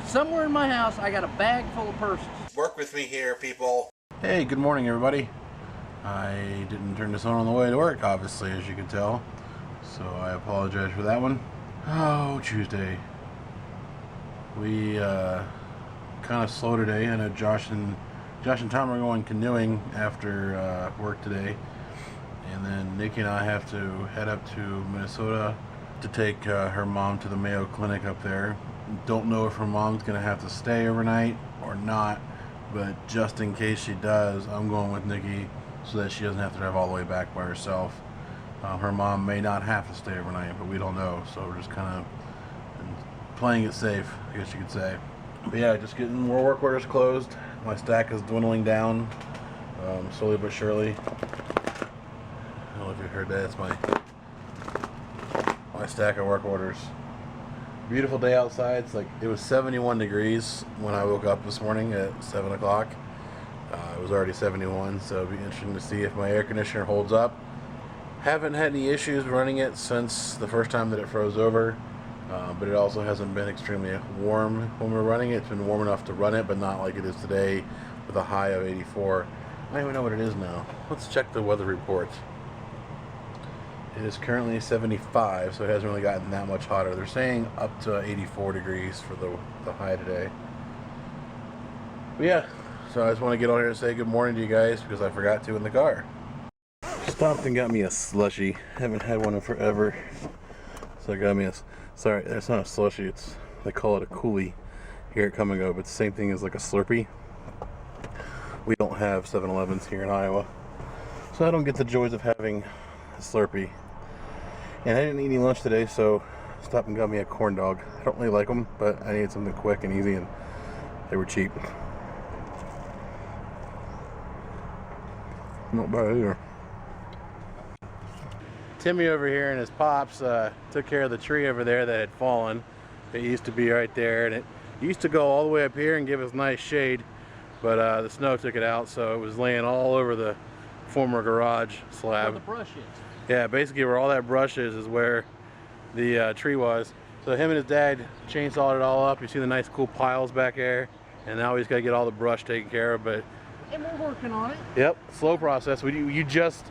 Somewhere in my house, I got a bag full of purses. Work with me here, people. Hey, good morning, everybody. I didn't turn this on the way to work, obviously, as you can tell. So I apologize for that one. Oh, Tuesday. We kind of slow today. I know Josh and Tom are going canoeing after work today. And then Nikki and I have to head up to Minnesota to take her mom to the Mayo Clinic up there. Don't know if her mom's going to have to stay overnight or not, but just in case she does, I'm going with Nikki so that she doesn't have to drive all the way back by herself. Her mom may not have to stay overnight, but we don't know, so we're just kind of playing it safe, I guess you could say. But yeah, just getting more work orders closed. My stack is dwindling down, slowly but surely. I don't know if you heard that. It's my stack of work orders. Beautiful day outside. It was 71 degrees when I woke up this morning at 7 o'clock. It was already 71, so it'll be interesting to see if my air conditioner holds up. Haven't had any issues running it since the first time that it froze over, but it also hasn't been extremely warm when we're running it. It's been warm enough to run it, but not like it is today with a high of 84. I don't even know what it is now. Let's check the weather report. It is currently 75, so it hasn't really gotten that much hotter. They're saying up to 84 degrees for the high today. But yeah, so I just want to get on here and say good morning to you guys because I forgot to in the car. Stopped and got me a slushie. Haven't had one in forever. So I got me a, sorry, it's not a slushie, they call it a coolie here at Come and Go, but the same thing as like a Slurpee. We don't have 7-Elevens here in Iowa, so I don't get the joys of having a Slurpee. And I didn't eat any lunch today, so stopped and got me a corn dog. I don't really like them, but I needed something quick and easy, and they were cheap. Not bad either. Timmy over here and his pops took care of the tree over there that had fallen. It used to be right there, and it used to go all the way up here and give us nice shade, but the snow took it out, so it was laying all over the former garage slab. Where the brush is. Yeah, basically where all that brush is where the tree was. So him and his dad chainsawed it all up. You see the nice cool piles back there, and now he's got to get all the brush taken care of. But and we're working on it. Yep, slow process. You just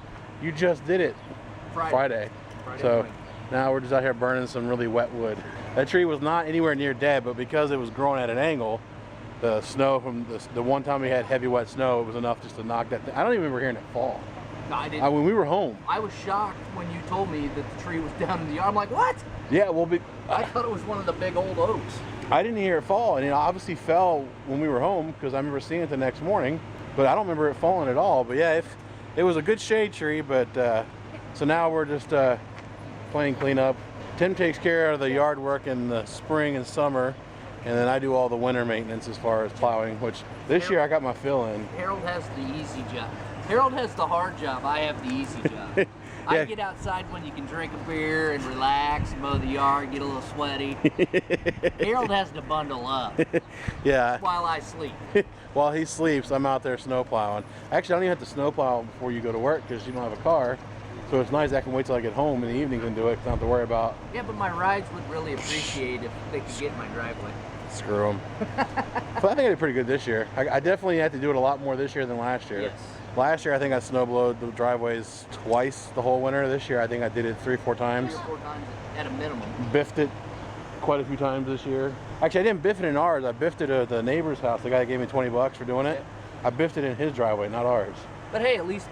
did it Friday. So morning. now we're just out here burning some really wet wood. That tree was not anywhere near dead, but because it was growing at an angle, the snow from the one time we had heavy wet snow, it was enough just to knock that thing. I don't even remember hearing it fall. No, I didn't. When we were home. I was shocked when you told me that the tree was down in the yard. I'm like, what? Yeah, well, I thought it was one of the big old oaks. I didn't hear it fall, and it obviously fell when we were home because I remember seeing it the next morning, but I don't remember it falling at all. But yeah, it was a good shade tree, but so now we're just playing cleanup. Tim takes care of the yard work in the spring and summer, and then I do all the winter maintenance as far as plowing, which this year I got my fill in. Harold has the easy job. Harold has the hard job. I have the easy job. Yeah. I get outside when you can drink a beer and relax, mow the yard, get a little sweaty. Harold has to bundle up. Yeah. While I sleep. While he sleeps, I'm out there snow plowing. Actually, I don't even have to snow plow before you go to work because you don't have a car. So it's nice I can wait till I get home in the evenings and do it because I don't have to worry about. Yeah, but my rides would really appreciate if they could get in my driveway. Screw them. But I think I did pretty good this year. I definitely had to do it a lot more this year than last year. Yes. Last year I think I snowblowed the driveways twice the whole winter. This year I think I did it 3 or 4 times. 3 or 4 times at a minimum. Biffed it quite a few times this year. Actually, I didn't biff it in ours. I biffed it at the neighbor's house. The guy that gave me 20 bucks for doing it. I biffed it in his driveway, not ours. But hey, at least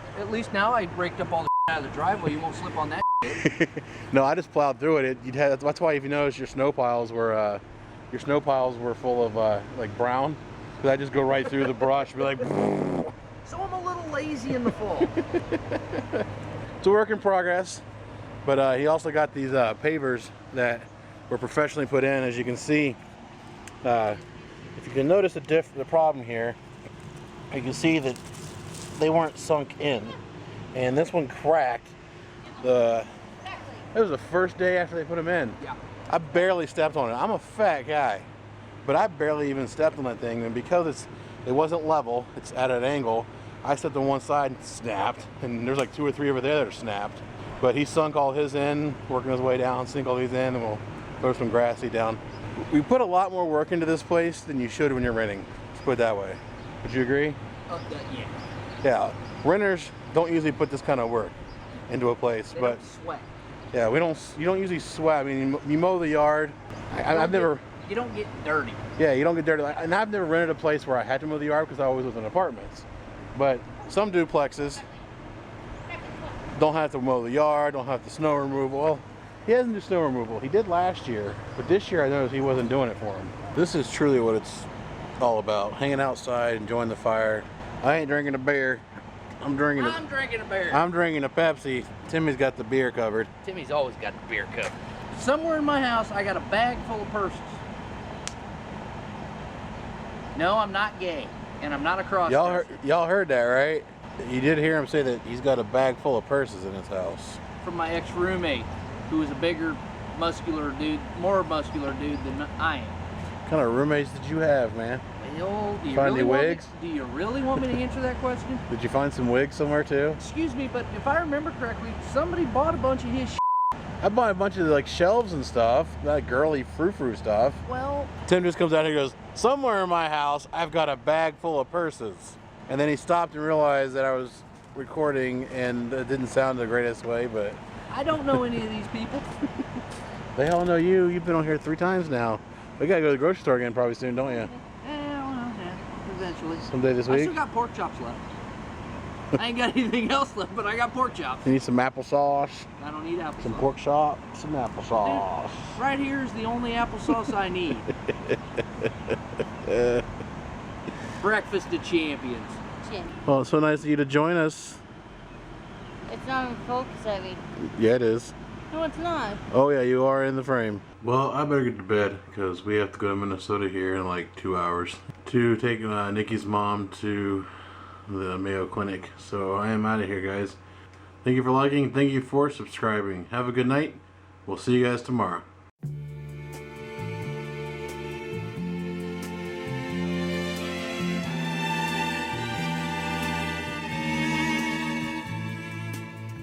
now I raked up all the out of the driveway. You won't slip on that shit. No, I just plowed through it. That's why if you notice your snow piles were full of like brown. Because I just go right through the brush, be like. So I'm a little lazy in the fall. It's a work in progress, but he also got these pavers that were professionally put in. As you can see, if you can notice the problem here, you can see that they weren't sunk in, and this one cracked. It was the first day after they put them in. Yeah. I barely stepped on it. I'm a fat guy, but I barely even stepped on that thing, and because it wasn't level, it's at an angle, I stepped on one side and snapped, and there's like 2 or 3 over there that are snapped. But he sunk all his in, working his way down, sink all these in, and we'll throw some grass seed down. We put a lot more work into this place than you should when you're renting. Let's put it that way. Would you agree? Yeah. Yeah. Renters don't usually put this kind of work into a place, They but don't sweat. yeah, we don't. You don't usually sweat. I mean, you mow the yard. I've never. You don't get dirty. Yeah, you don't get dirty. And I've never rented a place where I had to mow the yard because I always lived in apartments. But some duplexes don't have to mow the yard, don't have to snow removal. Well, he doesn't do snow removal. He did last year, but this year I noticed he wasn't doing it for him. This is truly what it's all about. Hanging outside, enjoying the fire. I ain't drinking a beer. I'm drinking a beer. I'm drinking a Pepsi. Timmy's got the beer covered. Timmy's always got the beer covered. Somewhere in my house, I got a bag full of purses. No, I'm not gay, and I'm not a cross-dresser. Y'all heard that, right? You did hear him say that he's got a bag full of purses in his house. From my ex-roommate, who was a bigger, muscular dude, more muscular dude than I am. What kind of roommates did you have, man? Well, do you Find really any want me- wigs? Do you really want me to answer that question? Did you find some wigs somewhere too? Excuse me, but if I remember correctly, somebody bought a bunch of his shit. I bought a bunch of like shelves and stuff, that girly frou-frou stuff. Well, Tim just comes out here and goes, somewhere in my house, I've got a bag full of purses. And then he stopped and realized that I was recording and it didn't sound the greatest way, but I don't know any of these people. they all know you. You've been on here 3 times now. We gotta go to the grocery store again probably soon, don't you? Yeah, eventually. Someday this I week? still got pork chops left. I ain't got anything else left, but I got pork chops. You need some applesauce, I don't need applesauce. some pork chop, some applesauce. Right here is the only applesauce I need. Breakfast of champions. Well, it's so nice of you to join us. It's not in focus, Evie. Yeah, it is. No, it's not. Oh yeah, you are in the frame. Well, I better get to bed because we have to go to Minnesota here in like 2 hours to take Nikki's mom to the Mayo Clinic. So I am out of here, guys. Thank you for liking. Thank you for subscribing. Have a good night. We'll see you guys tomorrow.